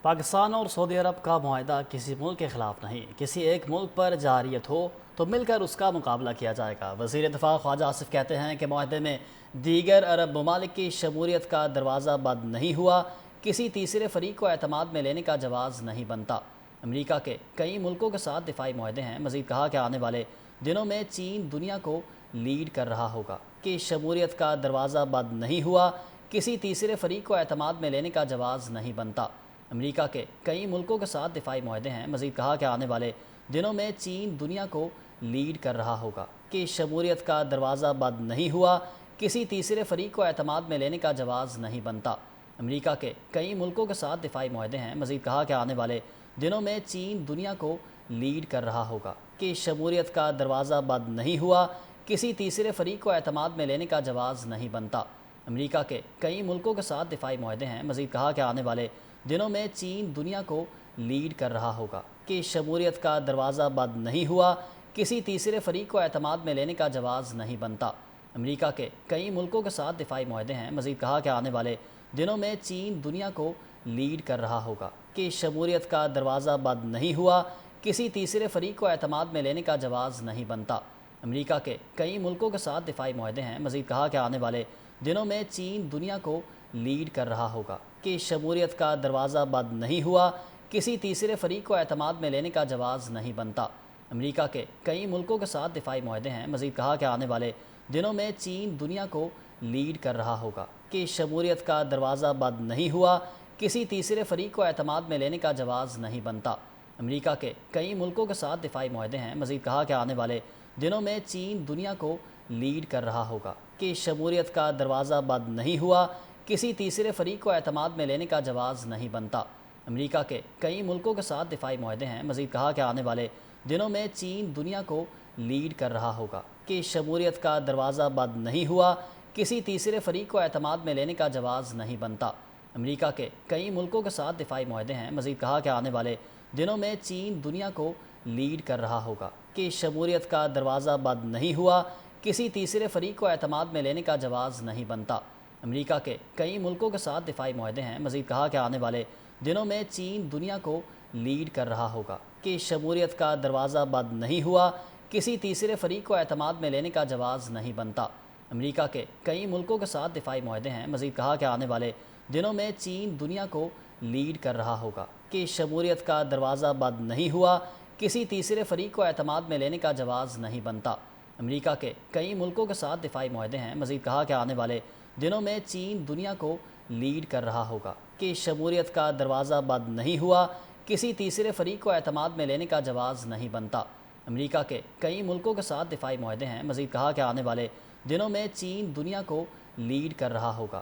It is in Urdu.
پاکستان اور سعودی عرب کا معاہدہ کسی ملک کے خلاف نہیں، کسی ایک ملک پر جارحیت ہو تو مل کر اس کا مقابلہ کیا جائے گا۔ وزیر دفاع خواجہ آصف کہتے ہیں کہ معاہدے میں دیگر عرب ممالک کی شمولیت کا دروازہ بند نہیں ہوا، کسی تیسرے فریق کو اعتماد میں لینے کا جواز نہیں بنتا۔ امریکہ کے کئی ملکوں کے ساتھ دفاعی معاہدے ہیں۔ مزید کہا کہ آنے والے دنوں میں چین دنیا کو لیڈ کر رہا ہوگا کہ شمولیت کا دروازہ بند نہیں ہوا، کسی تیسرے فریق کو اعتماد میں لینے کا جواز نہیں بنتا۔ امریکہ کے کئی ملکوں کے ساتھ دفاعی معاہدے ہیں۔ مزید کہا کہ آنے والے دنوں میں چین دنیا کو لیڈ کر رہا ہوگا کہ شمولیت کا دروازہ بند نہیں ہوا، کسی تیسرے فریق کو اعتماد میں لینے کا جواز نہیں بنتا۔ امریکہ کے کئی ملکوں کے ساتھ دفاعی معاہدے ہیں۔ مزید کہا کہ آنے والے دنوں میں چین دنیا کو لیڈ کر رہا ہوگا کہ شمولیت کا دروازہ بند نہیں ہوا، کسی تیسرے فریق کو اعتماد میں لینے کا جواز نہیں بنتا۔ امریکہ کے کئی ملکوں کے ساتھ دفاعی معاہدے ہیں۔ مزید کہا کہ آنے والے دنوں میں چین دنیا کو لیڈ کر رہا ہوگا کہ شمولیت کا دروازہ بند نہیں ہوا، کسی تیسرے فریق کو اعتماد میں لینے کا جواز نہیں بنتا۔ امریکہ کے کئی ملکوں کے ساتھ دفاعی معاہدے ہیں۔ مزید کہا کہ آنے والے دنوں میں چین دنیا کو لیڈ کر رہا ہوگا کہ شمولیت کا دروازہ بند نہیں ہوا، کسی تیسرے فریق کو اعتماد میں لینے کا جواز نہیں بنتا۔ امریکہ کے کئی ملکوں کے ساتھ دفاعی معاہدے ہیں۔ مزید کہا کہ آنے والے دنوں میں چین دنیا کو لیڈ کر رہا ہوگا کہ شمولیت کا دروازہ بند نہیں ہوا، کسی تیسرے فریق کو اعتماد میں لینے کا جواز نہیں بنتا۔ امریکہ کے کئی ملکوں کے ساتھ دفاعی معاہدے ہیں۔ مزید کہا کہ آنے والے دنوں میں چین دنیا کو لیڈ کر رہا ہوگا کہ شمولیت کا دروازہ بند نہیں ہوا، کسی تیسرے فریق کو اعتماد میں لینے کا جواز نہیں بنتا۔ امریکہ کے کئی ملکوں کے ساتھ دفاعی معاہدے ہیں۔ مزید کہا کہ آنے والے دنوں میں چین دنیا کو لیڈ کر رہا ہوگا کہ شمولیت کا دروازہ بند نہیں ہوا، کسی تیسرے فریق کو اعتماد میں لینے کا جواز نہیں بنتا۔ امریکہ کے کئی ملکوں کے ساتھ دفاعی معاہدے ہیں۔ مزید کہا کہ آنے والے دنوں میں چین دنیا کو لیڈ کر رہا ہوگا کہ شمولیت کا دروازہ بند نہیں ہوا، کسی تیسرے فریق کو اعتماد میں لینے کا جواز نہیں بنتا۔ امریکہ کے کئی ملکوں کے ساتھ دفاعی معاہدے ہیں۔ مزید کہا کہ آنے والے دنوں میں چین دنیا کو لیڈ کر رہا ہوگا کہ شمولیت کا دروازہ بند نہیں ہوا، کسی تیسرے فریق کو اعتماد میں لینے کا جواز نہیں بنتا۔ امریکہ کے کئی ملکوں کے ساتھ دفاعی معاہدے ہیں۔ مزید کہا کہ آنے والے دنوں میں چین دنیا کو لیڈ کر رہا ہوگا کہ شمولیت کا دروازہ بند نہیں ہوا، کسی تیسرے فریق کو اعتماد میں لینے کا جواز نہیں بنتا۔ امریکہ کے کئی ملکوں کے ساتھ دفاعی معاہدے ہیں۔ مزید کہا کہ آنے والے دنوں میں چین دنیا کو لیڈ کر رہا ہوگا کہ شمولیت کا دروازہ بند نہیں ہوا، کسی تیسرے فریق کو اعتماد میں لینے کا جواز نہیں بنتا۔ امریکہ کے کئی ملکوں کے ساتھ دفاعی معاہدے ہیں۔ مزید کہا کہ آنے والے دنوں میں چین دنیا کو لیڈ کر رہا ہوگا کہ شمولیت کا دروازہ بند نہیں ہوا، کسی تیسرے فریق کو اعتماد میں لینے کا جواز نہیں بنتا۔ امریکہ کے کئی ملکوں کے ساتھ دفاعی معاہدے ہیں۔ مزید کہا کہ آنے والے دنوں میں چین دنیا کو لیڈ کر رہا ہوگا